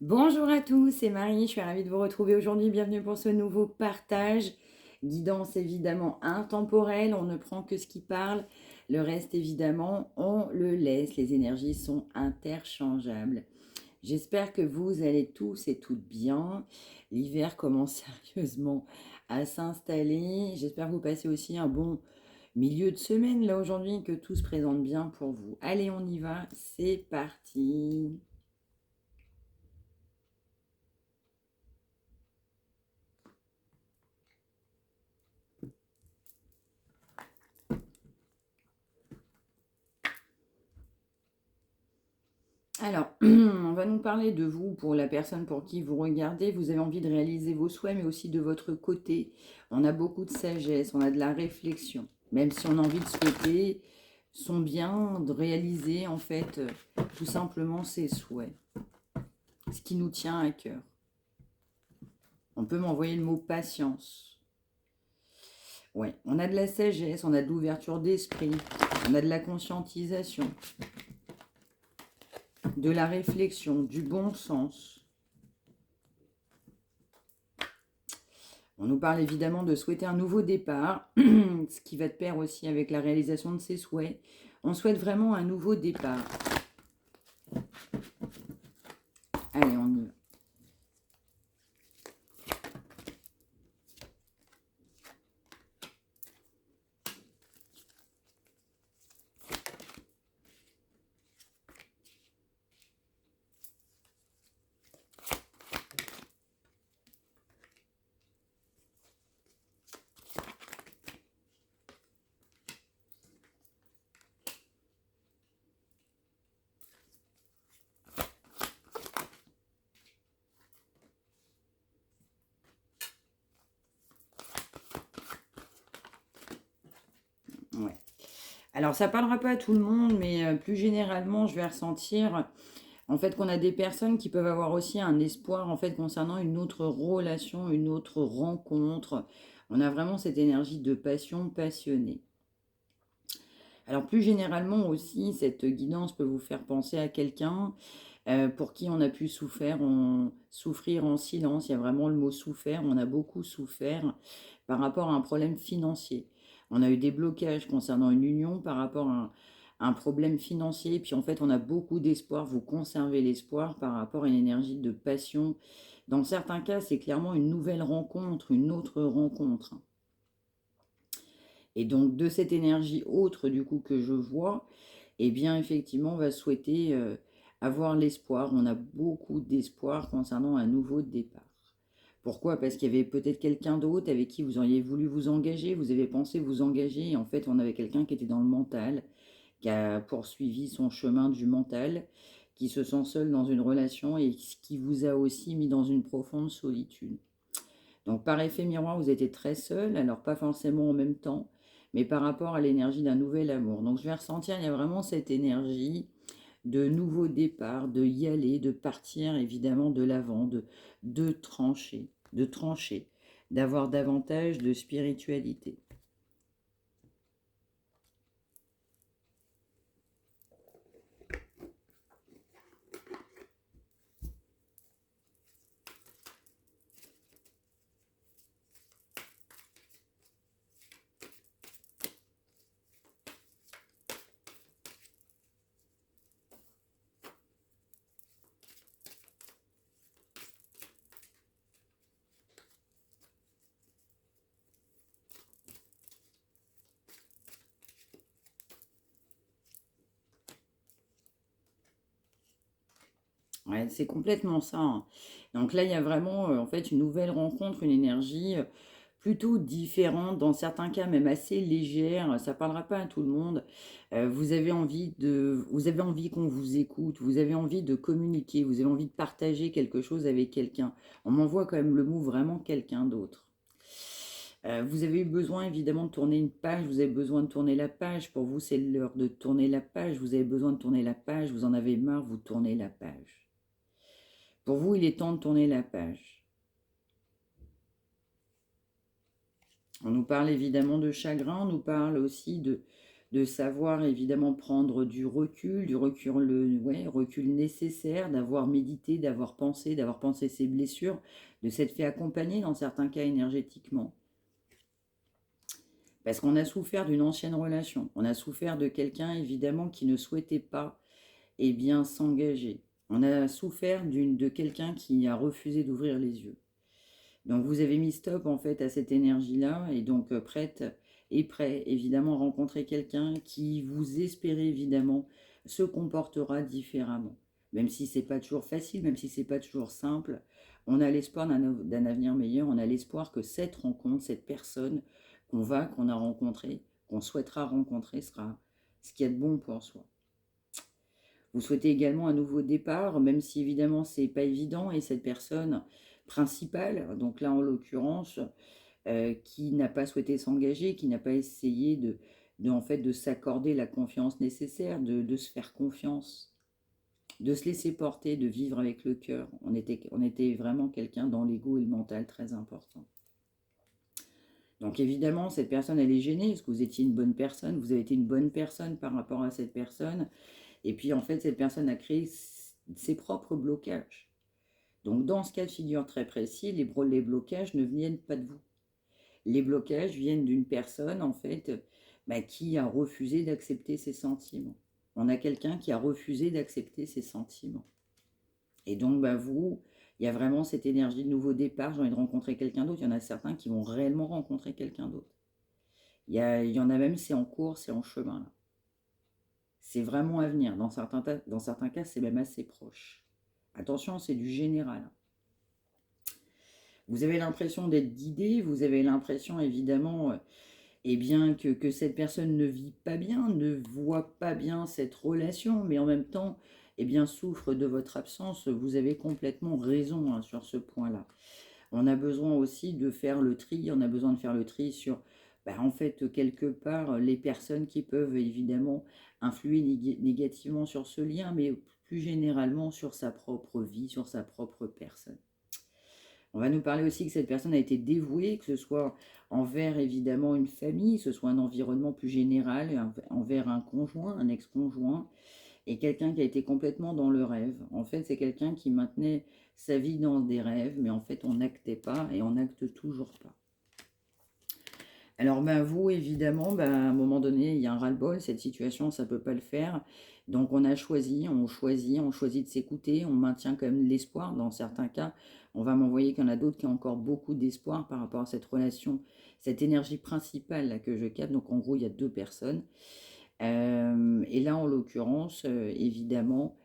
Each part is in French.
Bonjour à tous, c'est Marie, je suis ravie de vous retrouver aujourd'hui. Bienvenue pour ce nouveau partage. Guidance évidemment intemporelle, on ne prend que ce qui parle. Le reste évidemment, on le laisse. Les énergies sont interchangeables. J'espère que vous allez tous et toutes bien. L'hiver commence sérieusement à s'installer. J'espère que vous passez aussi un bon milieu de semaine là aujourd'hui, que tout se présente bien pour vous. Allez, on y va, c'est parti. Alors, on va nous parler de vous pour la personne pour qui vous regardez. Vous avez envie de réaliser vos souhaits, mais aussi de votre côté. On a beaucoup de sagesse, on a de la réflexion. Même si on a envie de souhaiter son bien, de réaliser en fait tout simplement ses souhaits. Ce qui nous tient à cœur. On peut m'envoyer le mot patience. Ouais, on a de la sagesse, on a de l'ouverture d'esprit, on a de la conscientisation, de la réflexion, du bon sens. On nous parle évidemment de souhaiter un nouveau départ, ce qui va de pair aussi avec la réalisation de ses souhaits. On souhaite vraiment un nouveau départ. Allez, on y va. Ouais. Alors, ça ne parlera pas à tout le monde, mais plus généralement, je vais ressentir en fait qu'on a des personnes qui peuvent avoir aussi un espoir en fait concernant une autre relation, une autre rencontre. On a vraiment cette énergie de passion passionnée. Alors plus généralement aussi, cette guidance peut vous faire penser à quelqu'un pour qui on a pu souffrir en silence. Il y a vraiment le mot souffert. On a beaucoup souffert par rapport à un problème financier. On a eu des blocages concernant une union par rapport à un problème financier. Et puis en fait, on a beaucoup d'espoir. Vous conservez l'espoir par rapport à une énergie de passion. Dans certains cas, c'est clairement une nouvelle rencontre, une autre rencontre. Et donc de cette énergie autre du coup que je vois, eh bien effectivement on va souhaiter avoir l'espoir. On a beaucoup d'espoir concernant un nouveau départ. Pourquoi? Parce qu'il y avait peut-être quelqu'un d'autre avec qui vous auriez voulu vous engager, vous avez pensé vous engager, et en fait on avait quelqu'un qui était dans le mental, qui a poursuivi son chemin du mental, qui se sent seul dans une relation et qui vous a aussi mis dans une profonde solitude. Donc par effet miroir, vous étiez très seul, alors pas forcément en même temps, mais par rapport à l'énergie d'un nouvel amour. Donc je vais ressentir, il y a vraiment cette énergie de nouveau départ, de y aller, de partir évidemment de l'avant, de trancher, d'avoir davantage de spiritualité. Ouais, c'est complètement ça, hein. Donc là, il y a vraiment en fait une nouvelle rencontre, une énergie plutôt différente, dans certains cas même assez légère. Ça parlera pas à tout le monde. Vous avez envie qu'on vous écoute, vous avez envie de communiquer, vous avez envie de partager quelque chose avec quelqu'un. On m'envoie quand même le mot vraiment quelqu'un d'autre. Vous avez eu besoin évidemment de tourner une page, vous avez besoin de tourner la page. Pour vous, c'est l'heure de tourner la page. Vous avez besoin de tourner la page, vous en avez marre, vous tournez la page. Pour vous, il est temps de tourner la page. On nous parle évidemment de chagrin, on nous parle aussi de savoir évidemment prendre du recul, ouais, recul nécessaire, d'avoir médité, d'avoir pensé ses blessures, de s'être fait accompagner dans certains cas énergétiquement. Parce qu'on a souffert d'une ancienne relation, on a souffert de quelqu'un évidemment qui ne souhaitait pas bien s'engager. On a souffert de quelqu'un qui a refusé d'ouvrir les yeux. Donc vous avez mis stop en fait à cette énergie-là et donc prête et prêt évidemment à rencontrer quelqu'un qui vous espérez évidemment se comportera différemment. Même si c'est pas toujours facile, même si c'est pas toujours simple, on a l'espoir d'un avenir meilleur, on a l'espoir que cette rencontre, cette personne qu'on a rencontrée, qu'on souhaitera rencontrer sera ce qu'il y a de bon pour soi. Vous souhaitez également un nouveau départ, même si évidemment c'est pas évident, et cette personne principale, donc là en l'occurrence, qui n'a pas souhaité s'engager, qui n'a pas essayé en fait, de s'accorder la confiance nécessaire, de se faire confiance, de se laisser porter, de vivre avec le cœur. On était vraiment quelqu'un dans l'ego et le mental très important. Donc évidemment, cette personne, elle est gênée, parce que vous étiez une bonne personne, vous avez été une bonne personne par rapport à cette personne, et puis en fait, cette personne a créé ses propres blocages. Donc dans ce cas de figure très précis, les blocages ne viennent pas de vous. Les blocages viennent d'une personne, en fait, qui a refusé d'accepter ses sentiments. On a quelqu'un qui a refusé d'accepter ses sentiments. Et donc, vous, il y a vraiment cette énergie de nouveau départ, j'ai envie de rencontrer quelqu'un d'autre. Il y en a certains qui vont réellement rencontrer quelqu'un d'autre. Il y en a même, c'est en cours, c'est en chemin. Là. C'est vraiment à venir. Dans certains cas, c'est même assez proche. Attention, c'est du général. Vous avez l'impression d'être guidé, vous avez l'impression évidemment que cette personne ne vit pas bien, ne voit pas bien cette relation, mais en même temps souffre de votre absence. Vous avez complètement raison sur ce point-là. On a besoin aussi de faire le tri, on a besoin de faire le tri sur, en fait, quelque part, les personnes qui peuvent évidemment influer négativement sur ce lien, mais plus généralement sur sa propre vie, sur sa propre personne. On va nous parler aussi que cette personne a été dévouée, que ce soit envers évidemment une famille, que ce soit un environnement plus général, envers un conjoint, un ex-conjoint, et quelqu'un qui a été complètement dans le rêve. En fait, c'est quelqu'un qui maintenait sa vie dans des rêves, mais en fait, on n'actait pas et on n'acte toujours pas. Alors, vous, évidemment, à un moment donné, il y a un ras-le-bol, cette situation, ça ne peut pas le faire. Donc, on choisit de s'écouter, on maintient quand même l'espoir. Dans certains cas, on va m'envoyer qu'il y en a d'autres qui ont encore beaucoup d'espoir par rapport à cette relation, cette énergie principale là, que je capte. Donc, en gros, il y a deux personnes. Et là, en l'occurrence, évidemment,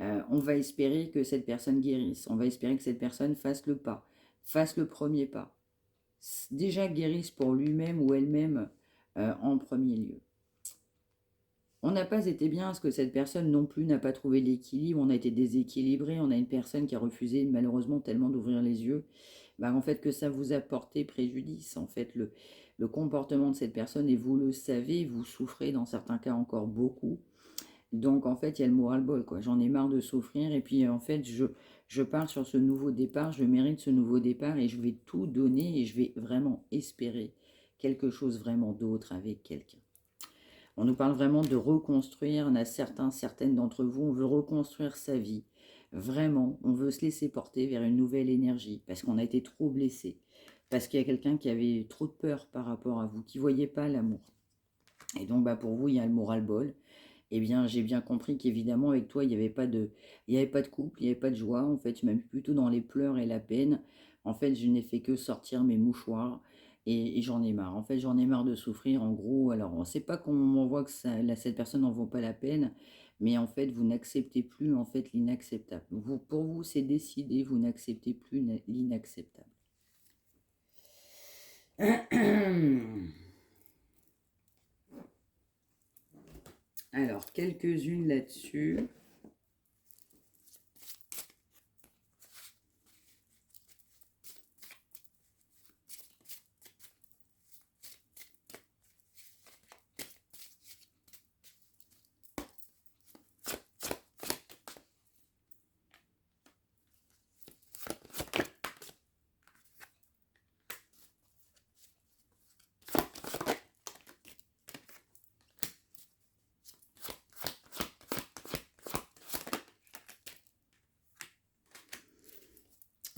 on va espérer que cette personne guérisse. On va espérer que cette personne fasse le pas, fasse le premier pas. Déjà guérisse pour lui-même ou elle-même en premier lieu. On n'a pas été bien parce que cette personne non plus n'a pas trouvé l'équilibre, on a été déséquilibré, on a une personne qui a refusé malheureusement tellement d'ouvrir les yeux, en fait que ça vous a porté préjudice. En fait, le comportement de cette personne, et vous le savez, vous souffrez dans certains cas encore beaucoup. Donc en fait, il y a le moral-bol, quoi. J'en ai marre de souffrir et puis en fait, je pars sur ce nouveau départ, je mérite ce nouveau départ et je vais tout donner et je vais vraiment espérer quelque chose vraiment d'autre avec quelqu'un. On nous parle vraiment de reconstruire, on a certaines d'entre vous, on veut reconstruire sa vie. Vraiment, on veut se laisser porter vers une nouvelle énergie parce qu'on a été trop blessé, parce qu'il y a quelqu'un qui avait trop de peur par rapport à vous, qui ne voyait pas l'amour. Et donc, pour vous, il y a le moral-bol. Eh bien, j'ai bien compris qu'évidemment, avec toi, il n'y avait pas de couple, il n'y avait pas de joie. En fait, je m'amuse plutôt dans les pleurs et la peine. En fait, je n'ai fait que sortir mes mouchoirs et j'en ai marre. En fait, j'en ai marre de souffrir. En gros, alors, on ne sait pas qu'on m'envoie que cette personne n'en vaut pas la peine, mais en fait, vous n'acceptez plus en fait l'inacceptable. Pour vous, c'est décidé, vous n'acceptez plus l'inacceptable. Alors, quelques-unes là-dessus.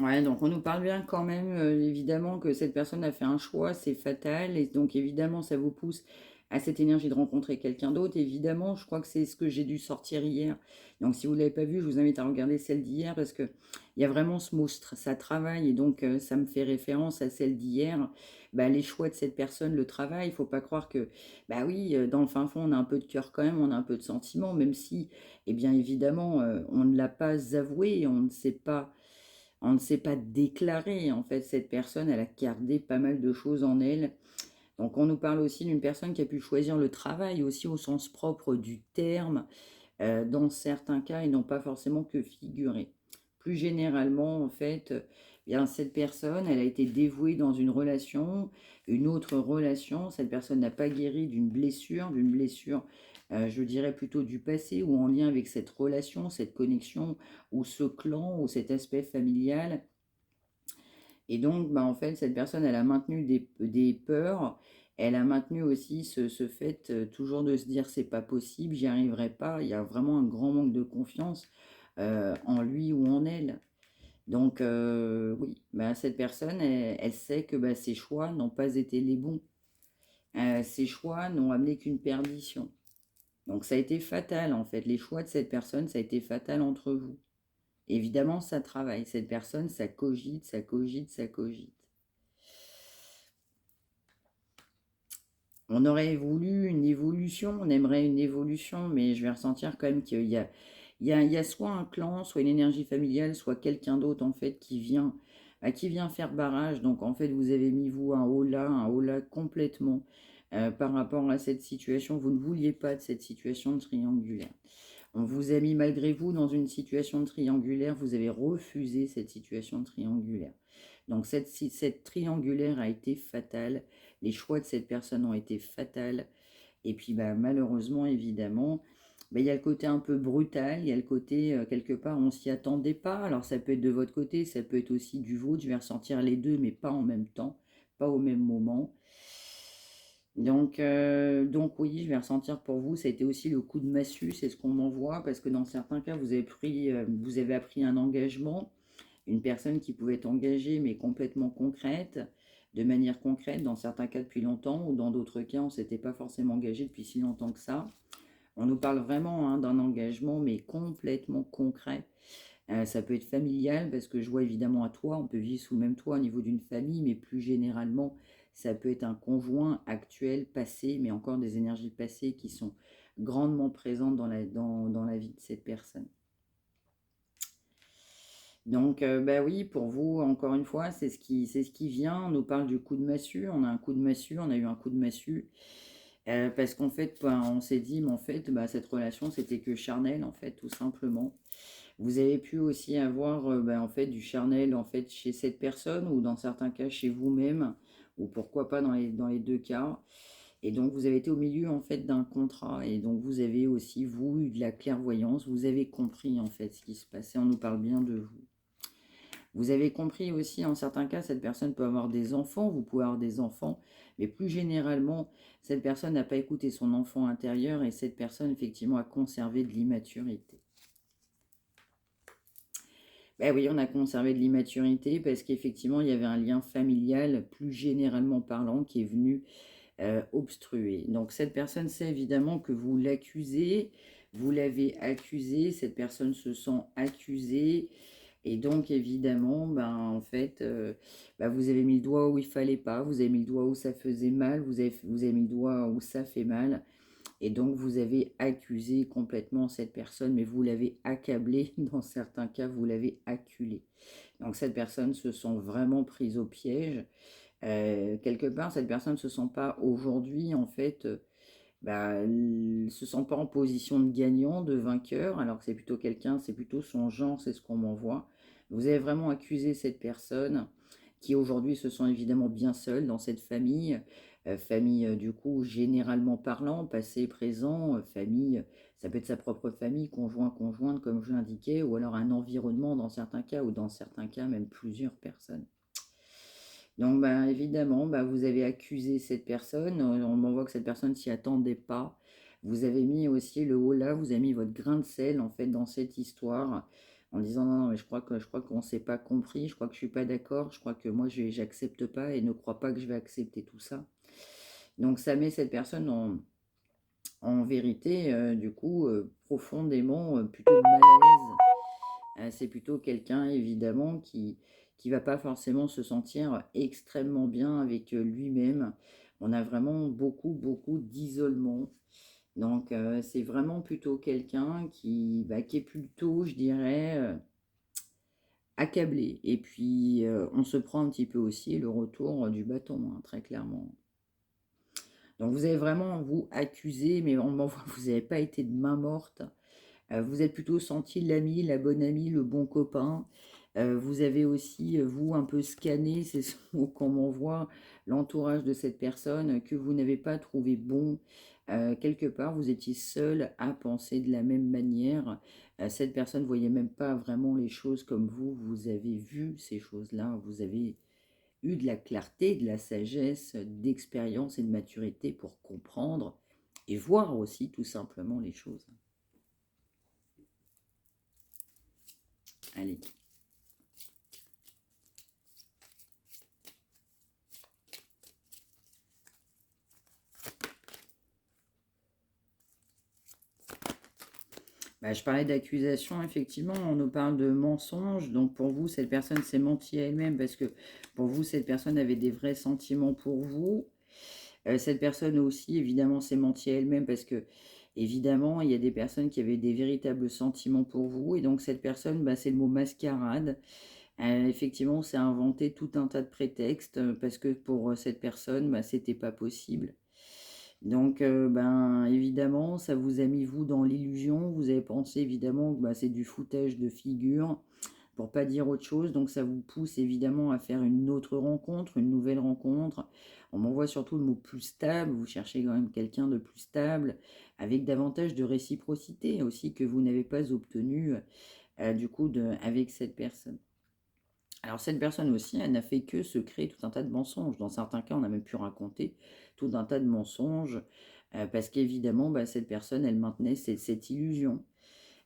Ouais, donc on nous parle bien quand même, évidemment, que cette personne a fait un choix, c'est fatal, et donc évidemment, ça vous pousse à cette énergie de rencontrer quelqu'un d'autre. Évidemment, je crois que c'est ce que j'ai dû sortir hier. Donc si vous ne l'avez pas vu, je vous invite à regarder celle d'hier parce que il y a vraiment ce mot, ça travaille, et donc ça me fait référence à celle d'hier. Bah, les choix de cette personne, le travail, il faut pas croire que, bah oui, dans le fin fond, on a un peu de cœur quand même, on a un peu de sentiment, même si, eh bien évidemment, on ne l'a pas avoué, on ne s'est pas déclaré. En fait, cette personne, elle a gardé pas mal de choses en elle. Donc, on nous parle aussi d'une personne qui a pu choisir le travail aussi au sens propre du terme, dans certains cas, et non pas forcément que figurer. Plus généralement, en fait, bien, cette personne, elle a été dévouée dans une autre relation. Cette personne n'a pas guéri d'une blessure, je dirais plutôt du passé, ou en lien avec cette relation, cette connexion, ou ce clan, ou cet aspect familial. Et donc, bah, en fait, cette personne, elle a maintenu des peurs. Elle a maintenu aussi ce fait toujours de se dire c'est pas possible, j'y arriverai pas. Il y a vraiment un grand manque de confiance en lui ou en elle. Donc, oui, bah, cette personne, elle sait que bah, ses choix n'ont pas été les bons. Ses choix n'ont amené qu'une perdition. Donc, ça a été fatal, en fait. Les choix de cette personne, ça a été fatal entre vous. Évidemment, ça travaille. Cette personne, ça cogite, ça cogite, ça cogite. On aurait voulu une évolution, on aimerait une évolution, mais je vais ressentir quand même qu'il y a soit un clan, soit une énergie familiale, soit quelqu'un d'autre en fait qui vient faire barrage. Donc en fait, vous avez mis vous un holà complètement par rapport à cette situation. Vous ne vouliez pas de cette situation de triangulaire. On vous a mis malgré vous dans une situation de triangulaire, vous avez refusé cette situation de triangulaire. Donc cette triangulaire a été fatale, les choix de cette personne ont été fatals, et puis bah, malheureusement, évidemment, bah, il y a le côté un peu brutal, il y a le côté, quelque part, on s'y attendait pas, alors ça peut être de votre côté, ça peut être aussi du vôtre, je vais ressentir les deux, mais pas en même temps, pas au même moment. Donc oui, je vais ressentir pour vous, ça a été aussi le coup de massue, c'est ce qu'on m'envoie, parce que dans certains cas, vous avez appris un engagement, une personne qui pouvait être engagée, mais complètement concrète, de manière concrète, dans certains cas depuis longtemps, ou dans d'autres cas, on ne s'était pas forcément engagé depuis si longtemps que ça. On nous parle vraiment hein, d'un engagement, mais complètement concret. Ça peut être familial, parce que je vois évidemment à toi, on peut vivre sous le même toit au niveau d'une famille, mais plus généralement, ça peut être un conjoint actuel, passé, mais encore des énergies passées qui sont grandement présentes dans la vie de cette personne. Donc, bah oui, pour vous, encore une fois, c'est ce qui vient. On nous parle du coup de massue. On a un coup de massue, on a eu un coup de massue. Parce qu'en fait, ben, on s'est dit, mais en fait, bah, cette relation, c'était que charnel, en fait, tout simplement. Vous avez pu aussi avoir, ben, en fait, du charnel, en fait, chez cette personne, ou dans certains cas, chez vous-même, ou pourquoi pas dans les deux cas. Et donc, vous avez été au milieu, en fait, d'un contrat. Et donc, vous avez aussi, vous, eu de la clairvoyance. Vous avez compris, en fait, ce qui se passait. On nous parle bien de vous. Vous avez compris aussi, en certains cas, cette personne peut avoir des enfants, vous pouvez avoir des enfants, mais plus généralement, cette personne n'a pas écouté son enfant intérieur, et cette personne, effectivement, a conservé de l'immaturité. Ben oui, on a conservé de l'immaturité parce qu'effectivement, il y avait un lien familial, plus généralement parlant, qui est venu obstruer. Donc cette personne sait évidemment que vous l'accusez, vous l'avez accusé, cette personne se sent accusée, et donc évidemment, ben, en fait, ben, vous avez mis le doigt où il fallait pas, vous avez mis le doigt où ça faisait mal, vous avez mis le doigt où ça fait mal, et donc vous avez accusé complètement cette personne, mais vous l'avez accablée, dans certains cas, vous l'avez acculée. Donc cette personne se sent vraiment prise au piège. Quelque part, cette personne ne se sent pas aujourd'hui, en fait, bah, elle se sent pas en position de gagnant, de vainqueur, alors que c'est plutôt quelqu'un, c'est plutôt son genre, c'est ce qu'on m'envoie. Vous avez vraiment accusé cette personne qui aujourd'hui se sent évidemment bien seule dans cette famille, famille du coup généralement parlant, passé, présent, famille, ça peut être sa propre famille, conjoint, conjointe comme je l'indiquais, ou alors un environnement dans certains cas, ou dans certains cas même plusieurs personnes. Donc, ben, évidemment, ben, vous avez accusé cette personne. On m'envoie que cette personne s'y attendait pas. Vous avez mis aussi le haut là, vous avez mis votre grain de sel en fait dans cette histoire. en disant non, non, mais je crois qu'on s'est pas compris, je crois que je suis pas d'accord, je crois que moi j'accepte pas et ne crois pas que je vais accepter tout ça. Donc ça met cette personne en vérité, du coup, profondément, plutôt mal à l'aise. C'est plutôt quelqu'un évidemment qui va pas forcément se sentir extrêmement bien avec lui-même. On a vraiment beaucoup, beaucoup d'isolement. Donc c'est vraiment plutôt quelqu'un qui est plutôt, je dirais, accablé. Et puis on se prend un petit peu aussi le retour du bâton, hein, très clairement. Donc vous avez vraiment, vous, accusé, mais on voit que vous n'avez pas été de main morte. Vous êtes plutôt senti l'ami, la bonne amie, le bon copain. Vous avez aussi, vous, un peu scanné, c'est ce qu'on m'envoie, l'entourage de cette personne que vous n'avez pas trouvé bon. Quelque part, vous étiez seul à penser de la même manière. Cette personne ne voyait même pas vraiment les choses comme vous. Vous avez vu ces choses-là. Vous avez eu de la clarté, de la sagesse, d'expérience et de maturité pour comprendre et voir aussi tout simplement les choses. Allez. Bah, je parlais d'accusation, effectivement, on nous parle de mensonge. Donc pour vous, cette personne s'est menti à elle-même parce que pour vous, cette personne avait des vrais sentiments pour vous. Cette personne aussi, évidemment, s'est menti à elle-même parce que, évidemment, il y a des personnes qui avaient des véritables sentiments pour vous. Et donc cette personne, bah, c'est le mot mascarade. Effectivement, c'est inventé tout un tas de prétextes parce que pour cette personne, bah, c'était pas possible. Donc, ben, évidemment, ça vous a mis vous dans l'illusion. Vous avez pensé évidemment que bah, c'est du foutage de figure, pour pas dire autre chose. Donc, ça vous pousse évidemment à faire une autre rencontre, une nouvelle rencontre. On m'envoie surtout le mot plus stable. Vous cherchez quand même quelqu'un de plus stable, avec davantage de réciprocité aussi que vous n'avez pas obtenu du coup avec cette personne. Alors cette personne aussi, elle n'a fait que se créer tout un tas de mensonges. Dans certains cas, on a même pu raconter tout un tas de mensonges, parce qu'évidemment, bah, cette personne, elle maintenait cette illusion.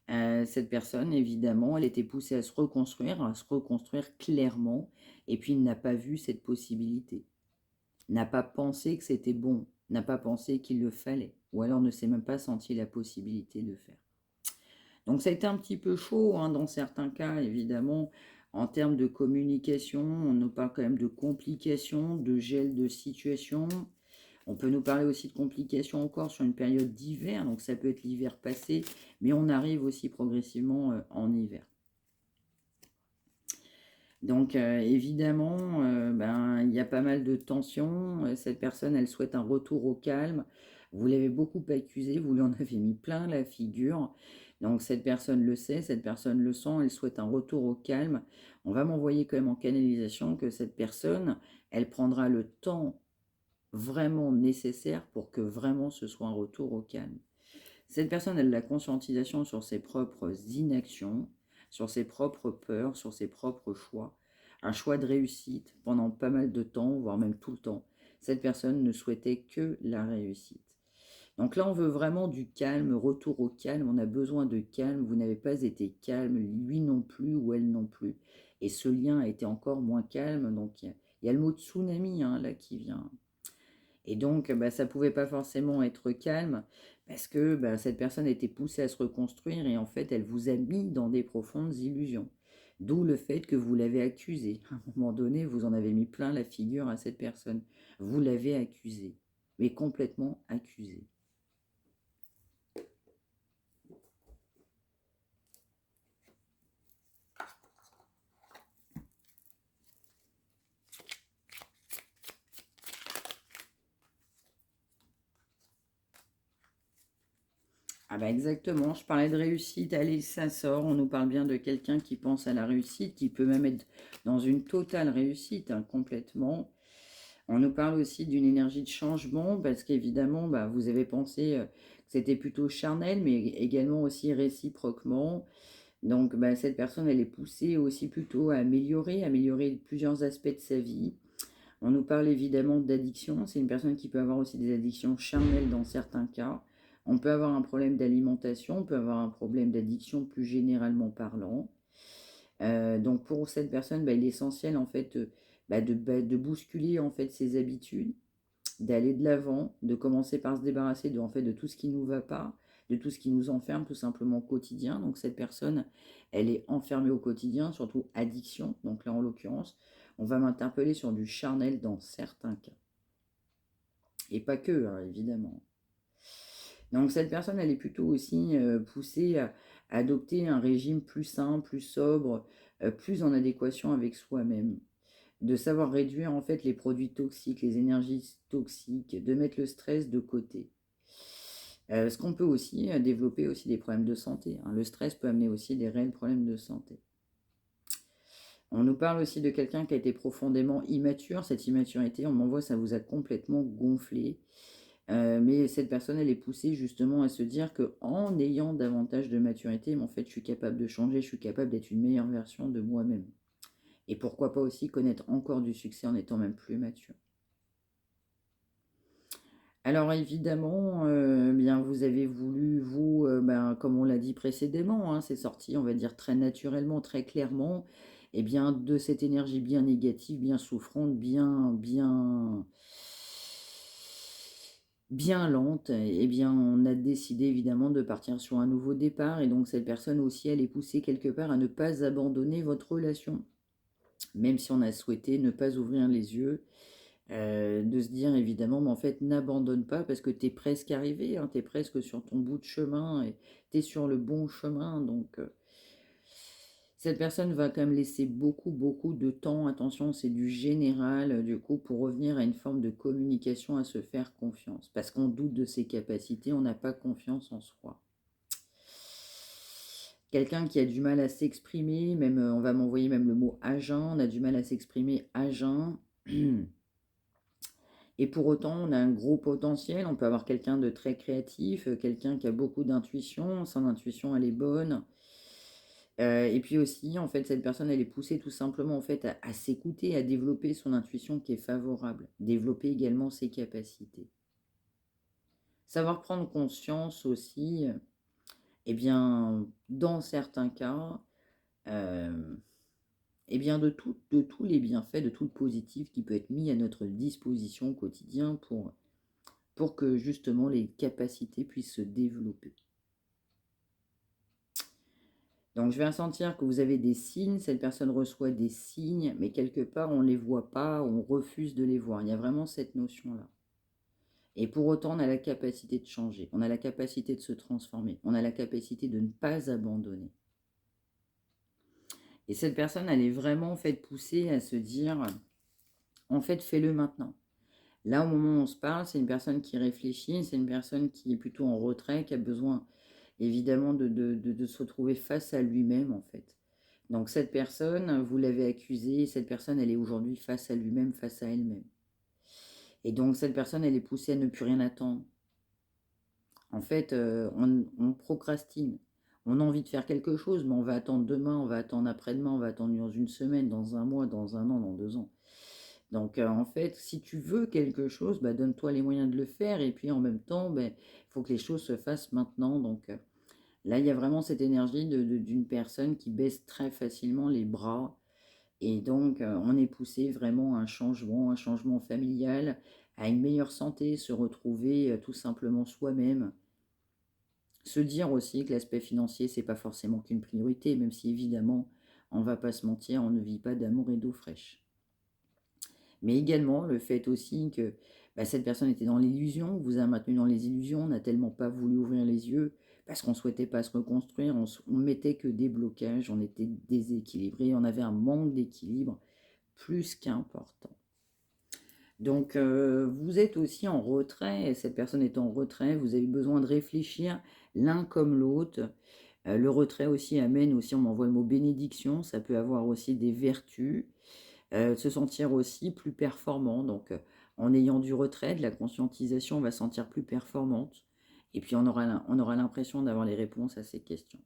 Cette personne, évidemment, elle était poussée à se reconstruire clairement, et puis n'a pas vu cette possibilité, n'a pas pensé que c'était bon, n'a pas pensé qu'il le fallait, ou alors ne s'est même pas senti la possibilité de faire. Donc ça a été un petit peu chaud hein, dans certains cas, évidemment, en termes de communication. On nous parle quand même de complications, de gel de situation. On peut nous parler aussi de complications encore sur une période d'hiver, donc ça peut être l'hiver passé, mais on arrive aussi progressivement en hiver. Donc évidemment, ben, il y a pas mal de tensions. Cette personne, elle souhaite un retour au calme. Vous l'avez beaucoup accusé, vous lui en avez mis plein la figure. Donc cette personne le sait, cette personne le sent, elle souhaite un retour au calme. On va m'envoyer quand même en canalisation que cette personne, elle prendra le temps vraiment nécessaire pour que vraiment ce soit un retour au calme. Cette personne, elle a la conscientisation sur ses propres inactions, sur ses propres peurs, sur ses propres choix. Un choix de réussite pendant pas mal de temps, voire même tout le temps. Cette personne ne souhaitait que la réussite. Donc là, on veut vraiment du calme, retour au calme. On a besoin de calme. Vous n'avez pas été calme, lui non plus ou elle non plus. Et ce lien a été encore moins calme. Donc il y a le mot tsunami hein, là qui vient. Et donc, bah, ça ne pouvait pas forcément être calme parce que bah, cette personne a été poussée à se reconstruire et en fait, elle vous a mis dans des profondes illusions. D'où le fait que vous l'avez accusé. À un moment donné, vous en avez mis plein la figure à cette personne. Vous l'avez accusé, mais complètement accusé. Ah bah exactement, je parlais de réussite, allez, ça sort, on nous parle bien de quelqu'un qui pense à la réussite, qui peut même être dans une totale réussite, hein, complètement. On nous parle aussi d'une énergie de changement, parce qu'évidemment, bah, vous avez pensé que c'était plutôt charnel, mais également aussi réciproquement. Donc bah, cette personne, elle est poussée aussi plutôt à améliorer plusieurs aspects de sa vie. On nous parle évidemment d'addiction. C'est une personne qui peut avoir aussi des addictions charnelles dans certains cas. On peut avoir un problème d'alimentation, on peut avoir un problème d'addiction plus généralement parlant. Donc pour cette personne, il est essentiel en fait de bousculer en fait ses habitudes, d'aller de l'avant, de commencer par se débarrasser en fait, de tout ce qui ne nous va pas, de tout ce qui nous enferme tout simplement au quotidien. Donc cette personne, elle est enfermée au quotidien, surtout addiction. Donc là, en l'occurrence, on va m'interpeller sur du charnel dans certains cas. Et pas que, hein, évidemment. Donc cette personne, elle est plutôt aussi poussée à adopter un régime plus sain, plus sobre, plus en adéquation avec soi-même. De savoir réduire en fait les produits toxiques, les énergies toxiques, de mettre le stress de côté. Ce qu'on peut aussi développer aussi des problèmes de santé, hein. Le stress peut amener aussi des réels problèmes de santé. On nous parle aussi de quelqu'un qui a été profondément immature. Cette immaturité, on m'envoie, ça vous a complètement gonflé. Mais cette personne, elle est poussée justement à se dire qu'en ayant davantage de maturité, en fait, je suis capable de changer, je suis capable d'être une meilleure version de moi-même. Et pourquoi pas aussi connaître encore du succès en étant même plus mature. Alors évidemment, bien vous avez voulu, vous, comme on l'a dit précédemment, hein, c'est sorti, on va dire très naturellement, très clairement, et bien de cette énergie bien négative, bien souffrante, bien lente, et bien on a décidé évidemment de partir sur un nouveau départ, et donc cette personne aussi, elle est poussée quelque part à ne pas abandonner votre relation, même si on a souhaité ne pas ouvrir les yeux. De se dire évidemment, mais en fait, n'abandonne pas parce que tu es presque arrivé, hein, tu es presque sur ton bout de chemin et tu es sur le bon chemin. Donc, cette personne va quand même laisser beaucoup, beaucoup de temps. Attention, c'est du général, du coup, pour revenir à une forme de communication, à se faire confiance. Parce qu'on doute de ses capacités, on n'a pas confiance en soi. Quelqu'un qui a du mal à s'exprimer, même on va m'envoyer même le mot à jeun, on a du mal à s'exprimer à jeun. Et pour autant, on a un gros potentiel. On peut avoir quelqu'un de très créatif, quelqu'un qui a beaucoup d'intuition. Son intuition, elle est bonne. Et puis aussi, en fait, cette personne, elle est poussée tout simplement en fait, à s'écouter, à développer son intuition qui est favorable. Développer également ses capacités. Savoir prendre conscience aussi, eh bien, dans certains cas, euh, eh bien, de tous les bienfaits, de tout le positif qui peut être mis à notre disposition au quotidien pour que justement les capacités puissent se développer. Donc je vais ressentir que vous avez des signes, cette personne reçoit des signes, mais quelque part on ne les voit pas, on refuse de les voir. Il y a vraiment cette notion-là. Et pour autant, on a la capacité de changer, on a la capacité de se transformer, on a la capacité de ne pas abandonner. Et cette personne, elle est vraiment en fait poussée à se dire, en fait, fais-le maintenant. Là, au moment où on se parle, c'est une personne qui réfléchit, c'est une personne qui est plutôt en retrait, qui a besoin évidemment de se retrouver face à lui-même en fait. Donc cette personne, vous l'avez accusée, cette personne, elle est aujourd'hui face à lui-même, face à elle-même. Et donc cette personne, elle est poussée à ne plus rien attendre. En fait, on procrastine. On a envie de faire quelque chose, mais on va attendre demain, on va attendre après-demain, on va attendre dans une semaine, dans un mois, dans un an, dans 2 ans. Donc en fait, si tu veux quelque chose, donne-toi les moyens de le faire. Et puis en même temps, il faut que les choses se fassent maintenant. Donc là, il y a vraiment cette énergie d'une personne qui baisse très facilement les bras. Et donc, on est poussé vraiment à un changement familial, à une meilleure santé, se retrouver tout simplement soi-même. Se dire aussi que l'aspect financier, c'est pas forcément qu'une priorité, même si évidemment, on va pas se mentir, on ne vit pas d'amour et d'eau fraîche. Mais également le fait aussi que cette personne était dans l'illusion, vous a maintenu dans les illusions, on n'a tellement pas voulu ouvrir les yeux, parce qu'on ne souhaitait pas se reconstruire, on mettait que des blocages, on était déséquilibré, on avait un manque d'équilibre plus qu'important. Donc vous êtes aussi en retrait, et cette personne est en retrait, vous avez besoin de réfléchir l'un comme l'autre. Le retrait aussi amène aussi, on m'envoie le mot bénédiction, ça peut avoir aussi des vertus. Se sentir aussi plus performant. Donc, en ayant du retrait, de la conscientisation, on va se sentir plus performante. Et puis, on aura l'impression d'avoir les réponses à ces questions.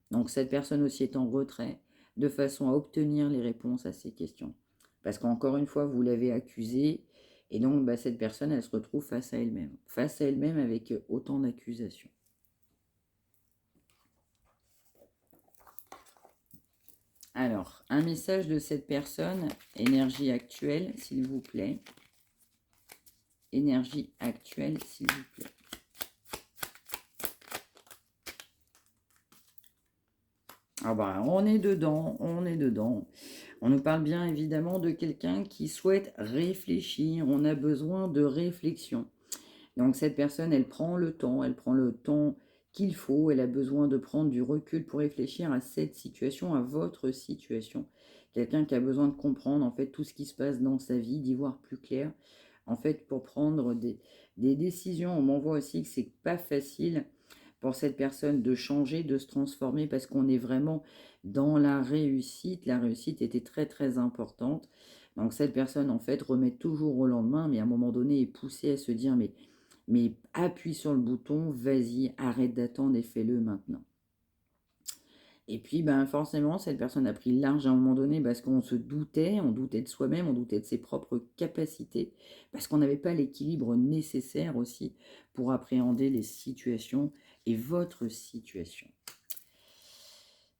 Donc, cette personne aussi est en retrait de façon à obtenir les réponses à ces questions. Parce qu'encore une fois, vous l'avez accusée. Et donc, cette personne, elle se retrouve face à elle-même. Face à elle-même avec autant d'accusations. Alors, un message de cette personne, énergie actuelle, s'il vous plaît. Énergie actuelle, s'il vous plaît. Ah bah, on est dedans, on est dedans. On nous parle bien évidemment de quelqu'un qui souhaite réfléchir. On a besoin de réflexion. Donc cette personne, elle prend le temps qu'il faut. Elle a besoin de prendre du recul pour réfléchir à cette situation, à votre situation. Quelqu'un qui a besoin de comprendre en fait tout ce qui se passe dans sa vie, d'y voir plus clair. En fait, pour prendre des décisions, on m'envoie aussi que c'est pas facile pour cette personne de changer, de se transformer, parce qu'on est vraiment dans la réussite. La réussite était très très importante. Donc cette personne, en fait, remet toujours au lendemain, mais à un moment donné, est poussée à se dire, mais appuie sur le bouton, vas-y, arrête d'attendre et fais-le maintenant. Et puis, ben, forcément, cette personne a pris large à un moment donné parce qu'on se doutait, on doutait de soi-même, on doutait de ses propres capacités, parce qu'on n'avait pas l'équilibre nécessaire aussi pour appréhender les situations et votre situation.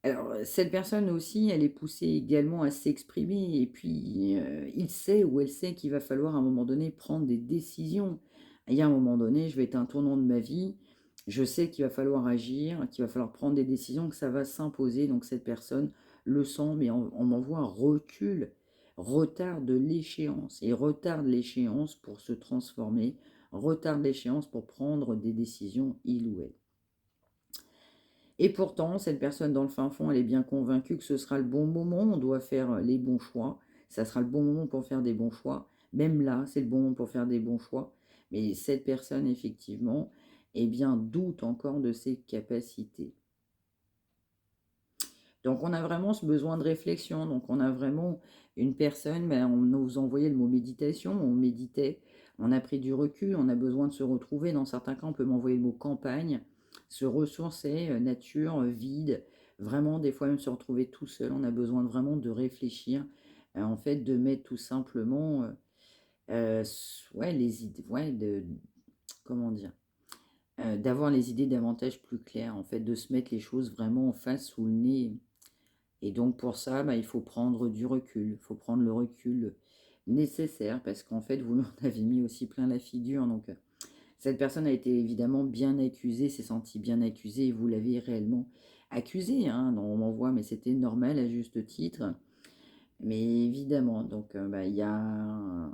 Alors, cette personne aussi, elle est poussée également à s'exprimer, et puis il sait ou elle sait qu'il va falloir à un moment donné prendre des décisions. Il y a un moment donné, je vais être à un tournant de ma vie, je sais qu'il va falloir agir, qu'il va falloir prendre des décisions, que ça va s'imposer. Donc cette personne le sent, mais on m'envoie un recul, retarde l'échéance, et retarde l'échéance pour se transformer, retarde l'échéance pour prendre des décisions, il ou elle. Et pourtant, cette personne dans le fin fond, elle est bien convaincue que ce sera le bon moment, on doit faire les bons choix, ça sera le bon moment pour faire des bons choix. Même là, c'est le bon moment pour faire des bons choix. Mais cette personne, effectivement, eh bien, doute encore de ses capacités. Donc, on a vraiment ce besoin de réflexion. Donc, on a vraiment une personne, ben, on nous envoyait le mot méditation, on méditait, on a pris du recul, on a besoin de se retrouver. Dans certains cas, on peut m'envoyer le mot campagne, se ressourcer, nature, vide, vraiment, des fois même se retrouver tout seul. On a besoin vraiment de réfléchir, en fait, de mettre tout simplement, ouais, les idées, ouais, comment dire, d'avoir les idées davantage plus claires, en fait, de se mettre les choses vraiment en face sous le nez. Et donc pour ça, bah, il faut prendre du recul, il faut prendre le recul nécessaire, parce qu'en fait, vous en avez mis aussi plein la figure. Donc cette personne a été évidemment bien accusée, s'est sentie bien accusée, et vous l'avez réellement accusée, hein. On m'envoie, mais c'était normal à juste titre. Mais évidemment, donc bah, il y a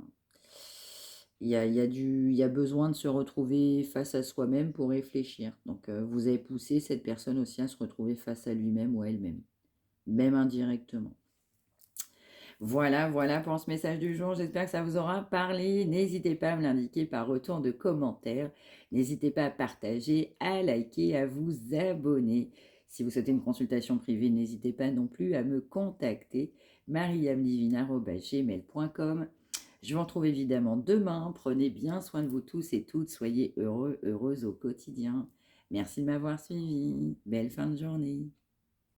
besoin de se retrouver face à soi-même pour réfléchir. Donc vous avez poussé cette personne aussi à se retrouver face à lui-même ou à elle-même, même indirectement. Voilà, voilà pour ce message du jour. J'espère que ça vous aura parlé. N'hésitez pas à me l'indiquer par retour de commentaire. N'hésitez pas à partager, à liker, à vous abonner. Si vous souhaitez une consultation privée, n'hésitez pas non plus à me contacter. mariamdivina@gmail.com. Je vous retrouve évidemment demain. Prenez bien soin de vous tous et toutes. Soyez heureux, heureuses au quotidien. Merci de m'avoir suivi. Belle fin de journée.